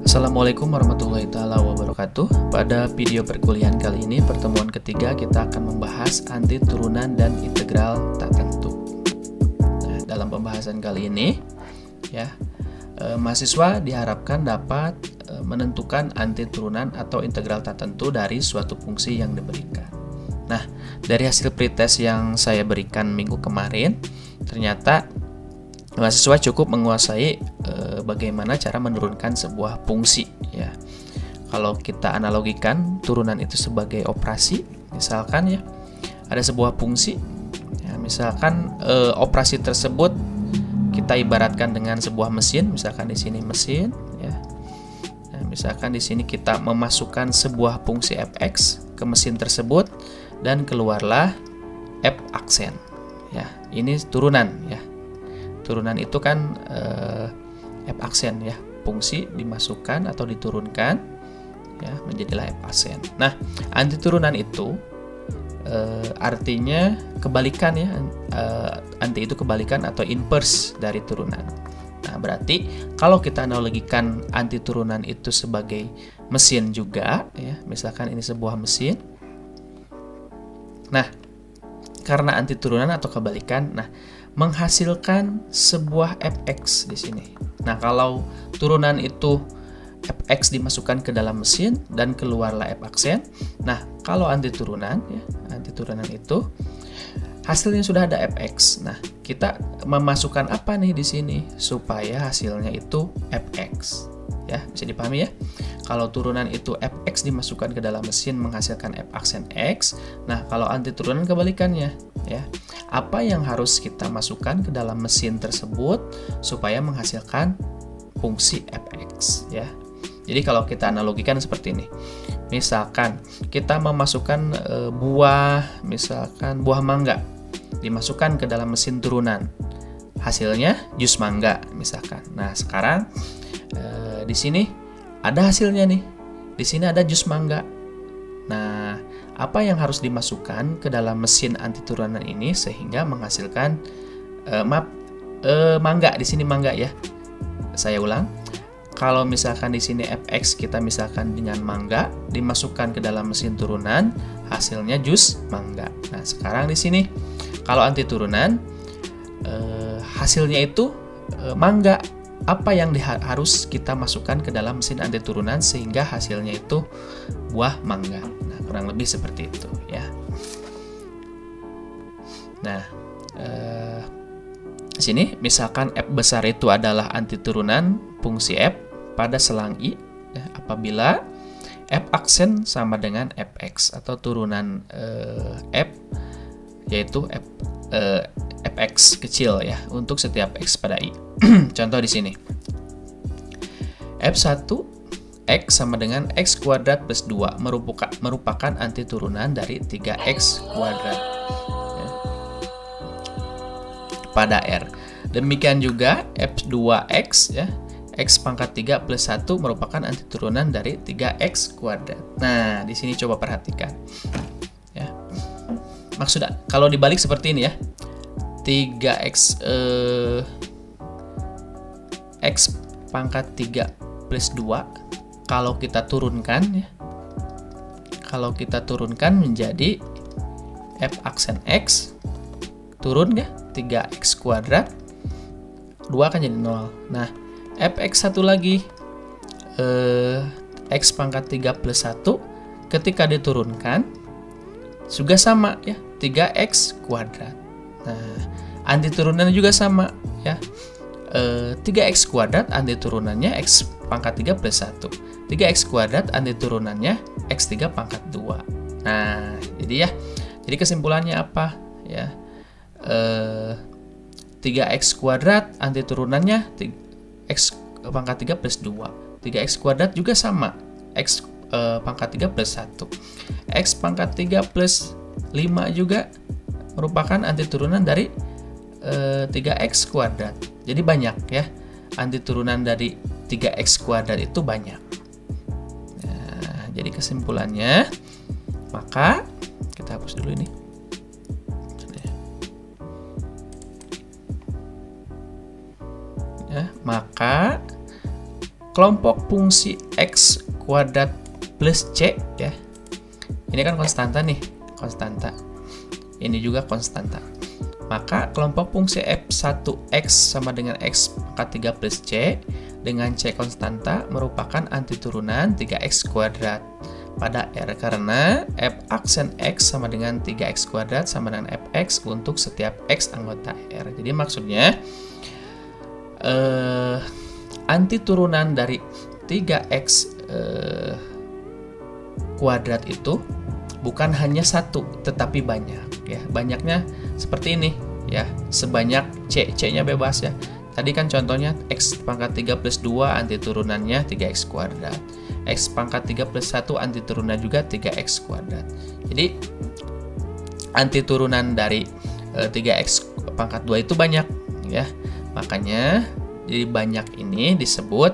Assalamualaikum warahmatullahi wabarakatuh. Pada video perkuliahan kali ini, pertemuan ketiga, kita akan membahas anti turunan dan integral tak tentu. Nah, dalam pembahasan kali ini, mahasiswa diharapkan dapat menentukan anti turunan atau integral tak tentu dari suatu fungsi yang diberikan. Nah, dari hasil pretest yang saya berikan minggu kemarin, ternyata mahasiswa cukup menguasai bagaimana cara menurunkan sebuah fungsi. Ya, kalau kita analogikan turunan itu sebagai operasi, misalkan ada sebuah fungsi, misalkan operasi tersebut kita ibaratkan dengan sebuah mesin, misalkan di sini mesin, Nah, misalkan di sini kita memasukkan sebuah fungsi fx ke mesin tersebut dan keluarlah f aksen. Ini turunan Turunan itu kan f aksen fungsi dimasukkan atau diturunkan menjadilah f aksen. Nah, anti turunan itu artinya kebalikan anti itu kebalikan atau inverse dari turunan. Nah, berarti kalau kita analogikan anti turunan itu sebagai mesin juga misalkan ini sebuah mesin. Nah, karena anti turunan atau kebalikan, menghasilkan sebuah fx di sini. Nah, kalau turunan itu fx dimasukkan ke dalam mesin dan keluarlah f aksen. Nah, kalau anti turunan itu hasilnya sudah ada fx. Nah, kita memasukkan apa nih di sini supaya hasilnya itu fx. Bisa dipahami ya. Kalau turunan itu fx dimasukkan ke dalam mesin menghasilkan f aksen x. Nah, kalau anti turunan kebalikannya apa yang harus kita masukkan ke dalam mesin tersebut supaya menghasilkan fungsi fx Jadi kalau kita analogikan seperti ini. Misalkan kita memasukkan buah mangga dimasukkan ke dalam mesin turunan. Hasilnya jus mangga misalkan. Nah, sekarang di sini ada hasilnya nih. Di sini ada jus mangga. Nah, apa yang harus dimasukkan ke dalam mesin anti turunan ini sehingga menghasilkan mangga. Di sini mangga Saya ulang. Kalau misalkan di sini fx kita misalkan dengan mangga dimasukkan ke dalam mesin turunan, hasilnya jus mangga. Nah, sekarang di sini kalau anti turunan hasilnya itu mangga. Apa yang harus kita masukkan ke dalam mesin anti turunan sehingga hasilnya itu buah mangga. Nah, kurang lebih seperti itu Nah, di sini misalkan f besar itu adalah anti turunan fungsi f pada selang i apabila f aksen sama dengan fx atau turunan f yaitu fx kecil untuk setiap x pada i. Contoh di sini. F1 x sama dengan x kuadrat plus 2 merupakan anti turunan dari 3x kuadrat pada R. Demikian juga F2x x pangkat 3 plus 1 merupakan anti turunan dari 3x kuadrat. Nah, di sini coba perhatikan. Maksudnya kalau dibalik seperti ini 3x x pangkat 3 plus 2 kalau kita turunkan menjadi f aksen x turun 3x kuadrat 2 kan jadi 0. Nah, fx satu lagi x pangkat 3 plus 1 ketika diturunkan juga sama 3x kuadrat. Nah, anti turunannya juga sama 3x kuadrat anti turunannya x pangkat 3 plus 1. 3x kuadrat anti turunannya x3 pangkat 2. Nah, jadi kesimpulannya apa 3x kuadrat anti turunannya x pangkat 3 plus 2. 3x kuadrat juga sama x pangkat 3 plus 1. X pangkat 3 plus 5 juga merupakan anti turunan dari 3x kuadrat. Jadi banyak anti turunan dari 3x kuadrat itu banyak. Nah, jadi kesimpulannya, maka kita hapus dulu ini. Maka kelompok fungsi x kuadrat plus c ya. Ini kan konstanta nih, konstanta. Ini juga konstanta. Maka kelompok fungsi f1x sama dengan x pangkat 3 plus c dengan c konstanta merupakan antiturunan 3x kuadrat pada R, karena f aksen x sama dengan 3x kuadrat sama dengan fx untuk setiap x anggota R. Jadi maksudnya antiturunan dari 3x kuadrat itu bukan hanya satu, tetapi banyak ya. Banyaknya seperti ini ya, sebanyak c-nya bebas ya. Tadi kan contohnya x pangkat 3 plus 2 antiturunannya 3x kuadrat. X pangkat 3 plus 1 antiturunan juga 3x kuadrat. Jadi antiturunan dari 3x pangkat 2 itu banyak ya. Makanya jadi banyak ini disebut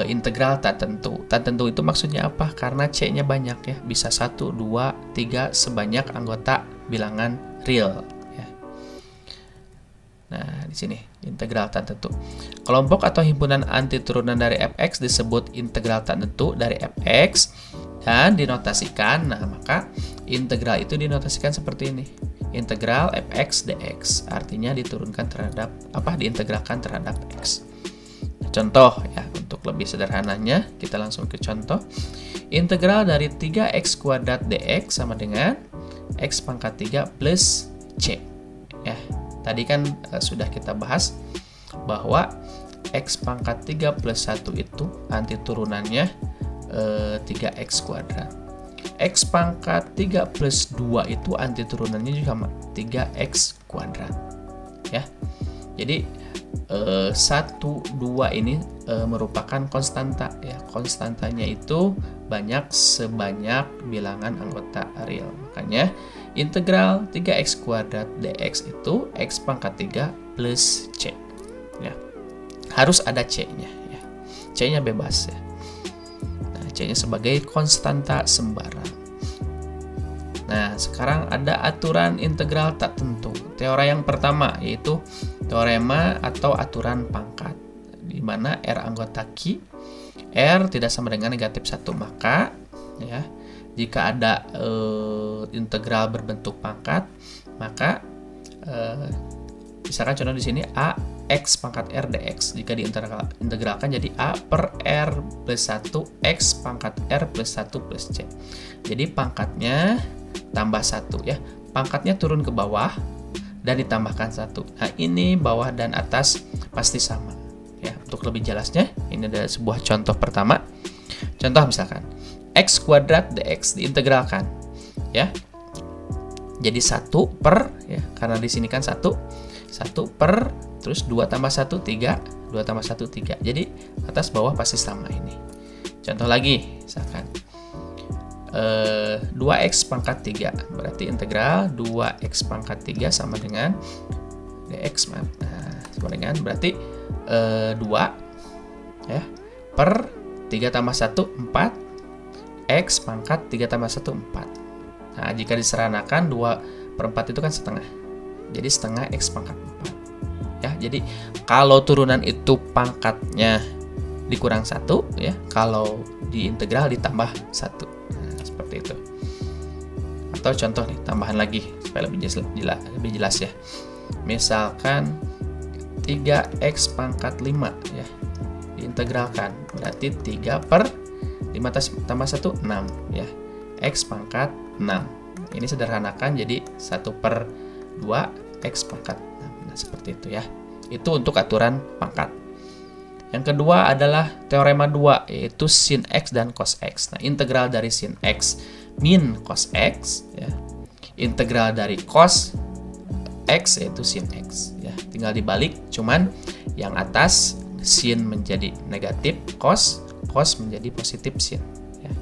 integral tak tentu. Tak tentu itu maksudnya apa? Karena c-nya banyak ya. Bisa 1, 2, 3 sebanyak anggota bilangan real ya. Nah, di sini integral tak tentu. Kelompok atau himpunan antiturunan dari fx disebut integral tak tentu dari fx dan dinotasikan. Nah, maka integral itu dinotasikan seperti ini. Integral fx dx, artinya diturunkan terhadap diintegralkan terhadap x. Contoh ya, untuk lebih sederhananya kita langsung ke contoh. Integral dari 3x kuadrat dx sama dengan x pangkat 3 plus c ya. Tadi kan sudah kita bahas bahwa x pangkat 3 plus 1 itu antiturunannya 3x kuadrat. X pangkat 3 plus 2 itu antiturunannya juga 3x kuadrat ya. Jadi 1, 2 ini merupakan konstanta ya. Konstantanya itu banyak sebanyak bilangan anggota real. Makanya integral 3x kuadrat dx itu x pangkat 3 plus c ya. Harus ada c-nya ya. C-nya bebas ya. Nah, c-nya sebagai konstanta sembarang. Nah, sekarang ada aturan integral tak tentu. Teorema yang pertama yaitu teorema atau aturan pangkat, di mana R anggota Q, R tidak sama dengan negatif 1, maka ya, jika ada integral berbentuk pangkat, maka misalkan contoh di sini a x pangkat r dx, jika diintegralkan jadi a per r plus 1 x pangkat r plus 1 plus c. Jadi pangkatnya tambah 1 ya. Pangkatnya turun ke bawah dan ditambahkan 1. Nah, ini bawah dan atas pasti sama ya. Untuk lebih jelasnya, ini ada sebuah contoh pertama. Contoh misalkan x kuadrat dx diintegralkan ya. Jadi 1 per ya, karena di sini kan 1 per terus 2 tambah 1 3, 2 tambah 1 3. Jadi atas bawah pasti sama ini. Contoh lagi misalkan 2x pangkat 3, berarti integral 2x pangkat 3 sama dengan dx, nah, sama dengan berarti 2 ya, per 3 tambah 1 4 x pangkat 3 tambah 1 4. Nah, jika diseranakan 2 per 4 itu kan setengah, jadi setengah x pangkat 4 ya. Jadi kalau turunan itu pangkatnya dikurang 1 ya, kalau diintegral ditambah 1. Seperti itu. Atau contoh nih, tambahan lagi supaya lebih jelas ya. Misalkan 3x pangkat 5 ya, diintegralkan berarti 3 per 5 tambah 1 6 ya, x pangkat 6. Ini sederhanakan jadi 1 per 2 x pangkat 6. Nah, seperti itu ya. Itu untuk aturan pangkat. Yang kedua adalah teorema 2, yaitu sin x dan cos x. Nah, integral dari sin x min cos x ya. Integral dari cos x yaitu sin x ya. Tinggal dibalik, cuman yang atas sin menjadi negatif cos, cos menjadi positif sin ya.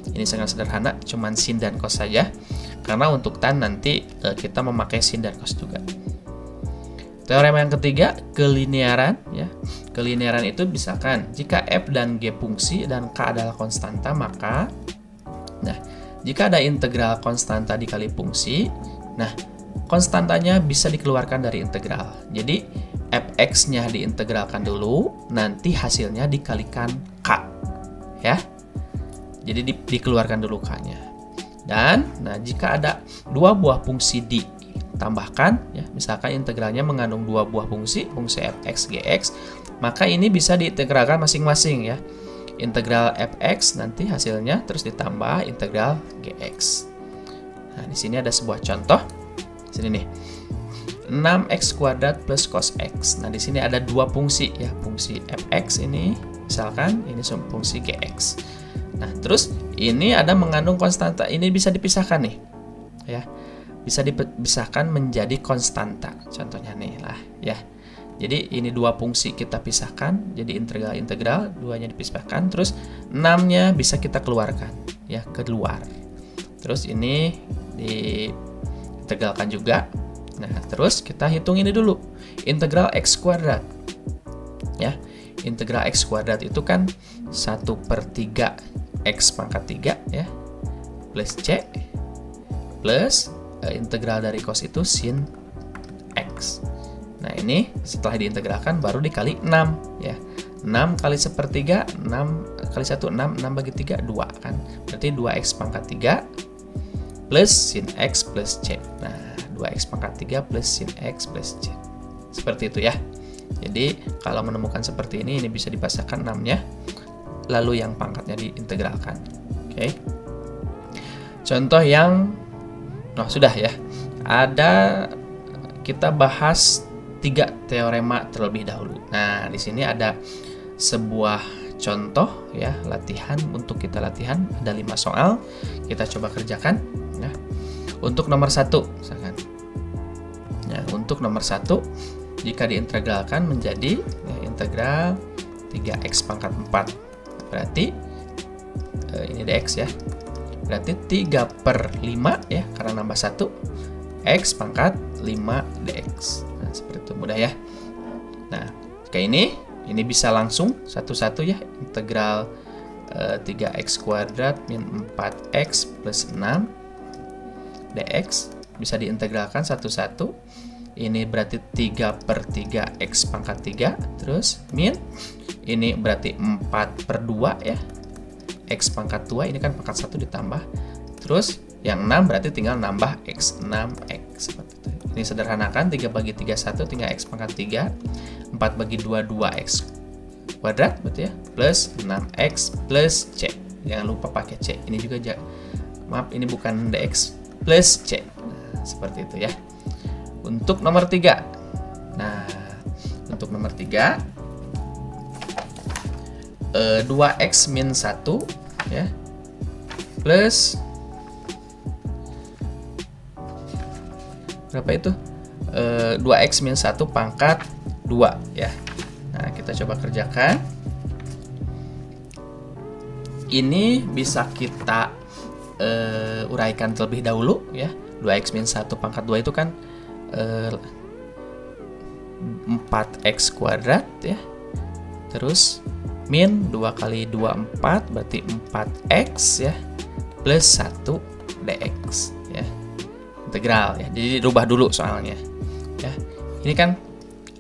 Ini sangat sederhana, cuman sin dan cos saja. Karena untuk tan nanti kita memakai sin dan cos juga. Teorema yang ketiga, kelinearan ya. Kelinearan itu misalkan jika f dan g fungsi dan k adalah konstanta, maka jika ada integral konstanta dikali fungsi, nah konstantanya bisa dikeluarkan dari integral. Jadi fx-nya diintegralkan dulu, nanti hasilnya dikalikan k, ya. Jadi dikeluarkan dulu k-nya. Dan nah jika ada dua buah fungsi ditambahkan, ya, misalkan integralnya mengandung dua buah fungsi fx, gx, maka ini bisa diintegralkan masing-masing, ya. Integral fx nanti hasilnya terus ditambah integral gx. Nah, di sini ada sebuah contoh. Sini nih. 6x kuadrat plus cos x. Nah, di sini ada dua fungsi, ya, fungsi fx ini, misalkan ini fungsi gx. Nah, terus ini ada mengandung konstanta. Ini bisa dipisahkan nih, ya. Bisa dipisahkan menjadi konstanta. Contohnya nih lah, ya. Jadi ini dua fungsi kita pisahkan, jadi integral, duanya dipisahkan, terus 6-nya bisa kita keluarkan, ya, keluar. Terus ini diintegralkan juga. Nah, terus kita hitung ini dulu. Integral x kuadrat. Ya, integral x kuadrat itu kan 1/3 x pangkat 3, ya, plus c, plus integral dari cos itu sin x. Nah, ini setelah diintegralkan baru dikali 6, ya. 6 kali 1/3, 6 kali 1, 6, 6 bagi 3, 2, kan. Berarti 2x pangkat 3 plus sin x plus c. Nah, 2x pangkat 3 plus sin x plus c. Seperti itu, ya. Jadi, kalau menemukan seperti ini bisa dipasangkan 6-nya, lalu yang pangkatnya diintegralkan. Oke. Contoh yang, sudah, ya. Kita bahas 3 teorema terlebih dahulu. Nah, di sini ada sebuah contoh, ya, latihan. Untuk kita latihan ada 5 soal. Kita coba kerjakan, ya. Untuk nomor 1, misalkan. Nah, untuk nomor 1, jika diintegralkan menjadi, ya, integral 3x pangkat 4. Berarti ini dx, ya. Berarti 3/5, ya, karena nambah 1, x pangkat 5 dx. Nah, seperti itu, mudah, ya. Nah, kayak ini bisa langsung satu-satu, ya. Integral 3x kuadrat min 4x plus 6 dx bisa diintegralkan satu-satu. Ini berarti 3/3 x pangkat 3, terus min ini berarti 4/2, ya, x pangkat 2, ini kan pangkat 1 ditambah, terus yang 6 berarti tinggal nambah x, 6x, seperti itu. Ini sederhanakan, 3 bagi 3 1, tinggal x pangkat 3, 4 bagi 2 2x kuadrat, berarti, ya, plus 6x plus c. Jangan lupa pakai c. Ini juga maaf, ini bukan dx plus c. Nah, seperti itu, ya. Untuk nomor 3. Nah, untuk nomor 3, 2x min 1, ya, plus berapa itu? 2x min 1 pangkat 2, ya. Nah, kita coba kerjakan. Ini bisa kita uraikan terlebih dahulu, ya. 2x min 1 pangkat 2 itu kan 4x kuadrat, ya. Terus min 2 kali 2 4, berarti 4x, ya, plus 1 dx, ya. Integral, ya. Jadi rubah dulu soalnya, ya. Ini kan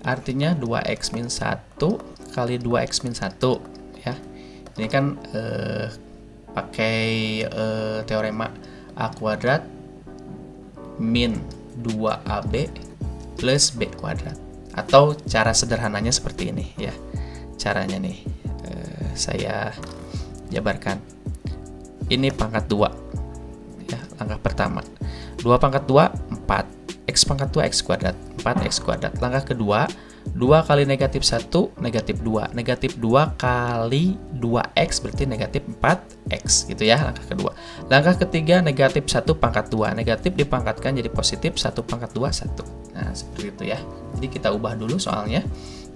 artinya 2x min 1 kali 2x min 1, ya. Ini kan pakai teorema a kuadrat min 2ab plus b kuadrat. Atau cara sederhananya seperti ini, ya. Caranya nih, saya jabarkan. Ini pangkat 2, ya, langkah pertama. 2 pangkat 2, 4. X pangkat 2, x kuadrat. 4x kuadrat. Langkah kedua, 2 kali negatif 1, negatif 2. Negatif 2 kali 2x berarti negatif 4x, gitu, ya, langkah kedua. Langkah ketiga, negatif 1 pangkat 2. Negatif dipangkatkan jadi positif, 1 pangkat 2, 1. Nah, seperti itu, ya. Jadi kita ubah dulu soalnya.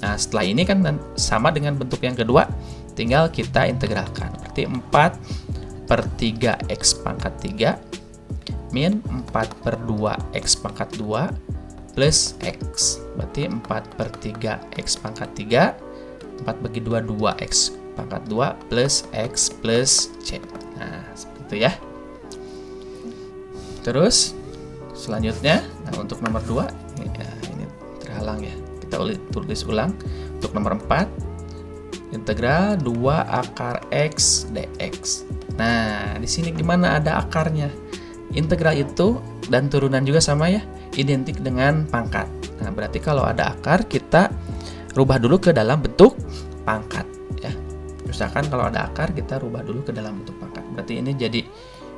Nah, setelah ini kan sama dengan bentuk yang kedua, tinggal kita integralkan. Berarti 4/3 x pangkat 3 min 4/2 x pangkat 2 plus x. Berarti 4/3 x pangkat 3, 4 bagi 2 2x pangkat 2 plus x plus c. Nah, seperti itu, ya. Terus selanjutnya, nah, untuk nomor 2, ini terhalang, ya. Kita kita tulis ulang. Untuk nomor 4, integral 2 akar X dx. Nah, di sini gimana ada akarnya? Integral itu dan turunan juga sama ya, identik dengan pangkat. Nah, berarti kalau ada akar, kita rubah dulu ke dalam bentuk pangkat ya. Misalkan kalau ada akar, kita rubah dulu ke dalam bentuk pangkat. Berarti ini jadi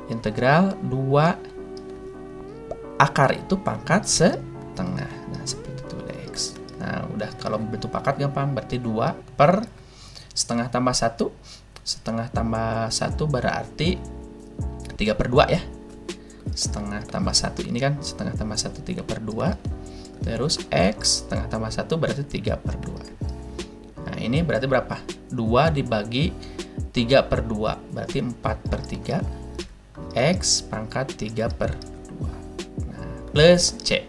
integral 2 akar itu pangkat setengah. Nah, seperti itu dx. Nah, udah kalau bentuk pangkat gampang, berarti 2 per setengah tambah 1. Setengah tambah 1 berarti 3 per 2 ya. Setengah tambah 1 ini kan setengah tambah 1 3 per 2. Terus X setengah tambah 1 berarti 3 per 2. Nah, ini berarti berapa? 2 dibagi 3 per 2 berarti 4 per 3. X pangkat 3 per 2. Nah, plus C.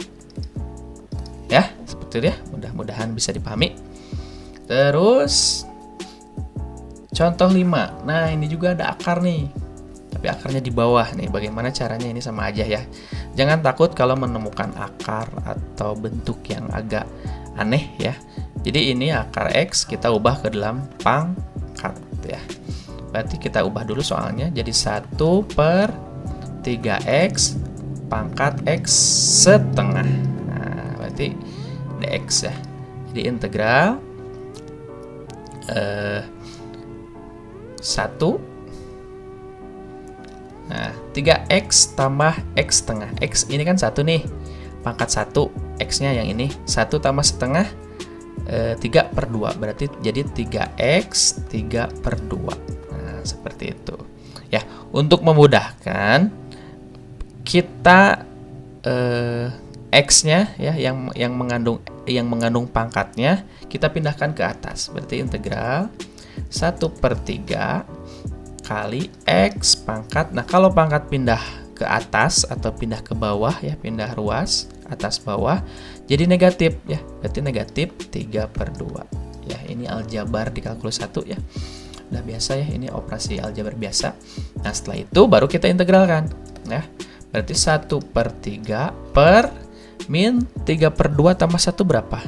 Ya, seperti itu ya. Mudah-mudahan bisa dipahami. Terus contoh 5. Nah, ini juga ada akar nih. Tapi akarnya di bawah nih. Bagaimana caranya? Ini sama aja ya. Jangan takut kalau menemukan akar atau bentuk yang agak aneh ya. Jadi ini akar X kita ubah ke dalam pangkat ya. Berarti kita ubah dulu soalnya jadi 1 per 3X pangkat X setengah. Nah, berarti dx ya. Jadi integral 1. Nah, 3x tambah x setengah. X ini kan 1 nih, pangkat 1. X-nya yang ini 1 tambah setengah 3 per 2. Berarti jadi 3x 3 per 2. Nah, seperti itu ya. Untuk memudahkan, kita x-nya ya yang mengandung pangkatnya kita pindahkan ke atas. Berarti integral 1 per 3 kali X pangkat. Nah, kalau pangkat pindah ke atas atau pindah ke bawah ya, pindah ruas atas bawah, jadi negatif ya. Berarti negatif 3 per 2 ya. Ini aljabar di kalkulus 1 ya. Udah biasa ya, ini operasi aljabar biasa. Nah, setelah itu baru kita integralkan ya. Berarti 1 per 3 per min 3 per 2 tambah 1 berapa?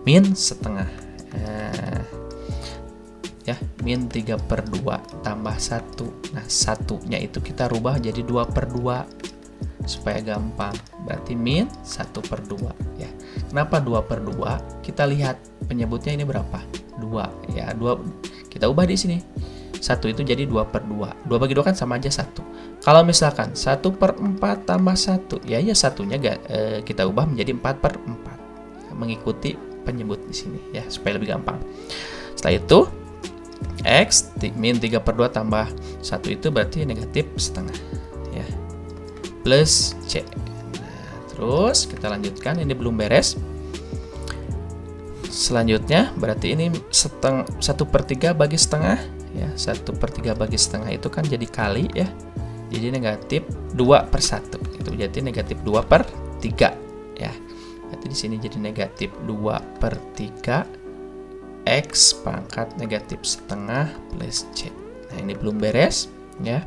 Min setengah. Nah, ya, min 3 per 2 tambah 1. Nah, satunya itu kita rubah jadi 2 per 2 supaya gampang. Berarti min 1 per 2 ya. Kenapa 2 per 2? Kita lihat penyebutnya ini berapa? 2 ya. 2 kita ubah di sini. 1 itu jadi 2 per 2. 2 bagi 2 kan sama aja 1. Kalau misalkan 1 per 4 tambah 1, ya satunya kita ubah menjadi 4 per 4. Mengikuti penyebut di sini ya, supaya lebih gampang. Setelah itu X min 3 per 2 tambah 1 itu berarti negatif setengah ya, plus C. Nah, terus kita lanjutkan, ini belum beres. Selanjutnya berarti ini 1 per 3 bagi setengah ya. 1 per 3 bagi setengah itu kan jadi kali ya, jadi negatif 2 per 1. Itu jadi negatif 2 per 3 ya. Berarti di sini jadi negatif 2 per 3 X pangkat negatif setengah plus C. Nah, ini belum beres ya.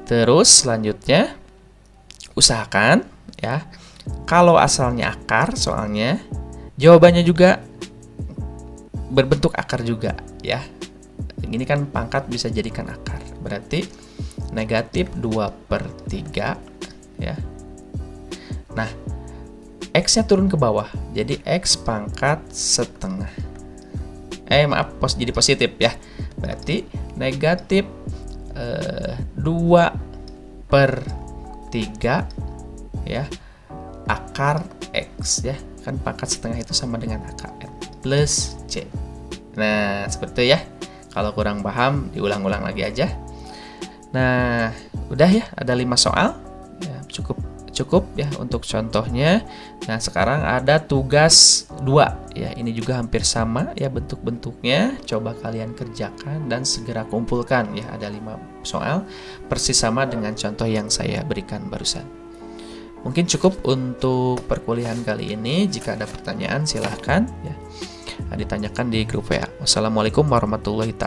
Terus selanjutnya usahakan ya, kalau asalnya akar soalnya jawabannya juga berbentuk akar juga ya. Ini kan pangkat bisa jadikan akar. Berarti negatif 2 per 3 ya. Nah, X-nya turun ke bawah. Jadi X pangkat setengah. Maaf, jadi positif ya. Berarti negatif 2 per 3 ya akar X ya. Kan pangkat setengah itu sama dengan akar plus C. Nah, seperti itu ya. Kalau kurang paham, diulang-ulang lagi aja. Nah, udah ya, ada 5 soal. Ya, cukup ya untuk contohnya. Nah, sekarang ada tugas 2 ya. Ini juga hampir sama ya bentuk-bentuknya. Coba kalian kerjakan dan segera kumpulkan ya. Ada 5 soal persis sama dengan contoh yang saya berikan barusan. Mungkin cukup untuk perkuliahan kali ini. Jika ada pertanyaan silahkan ya ditanyakan di grup WA. Wassalamualaikum warahmatullahi wabarakatuh.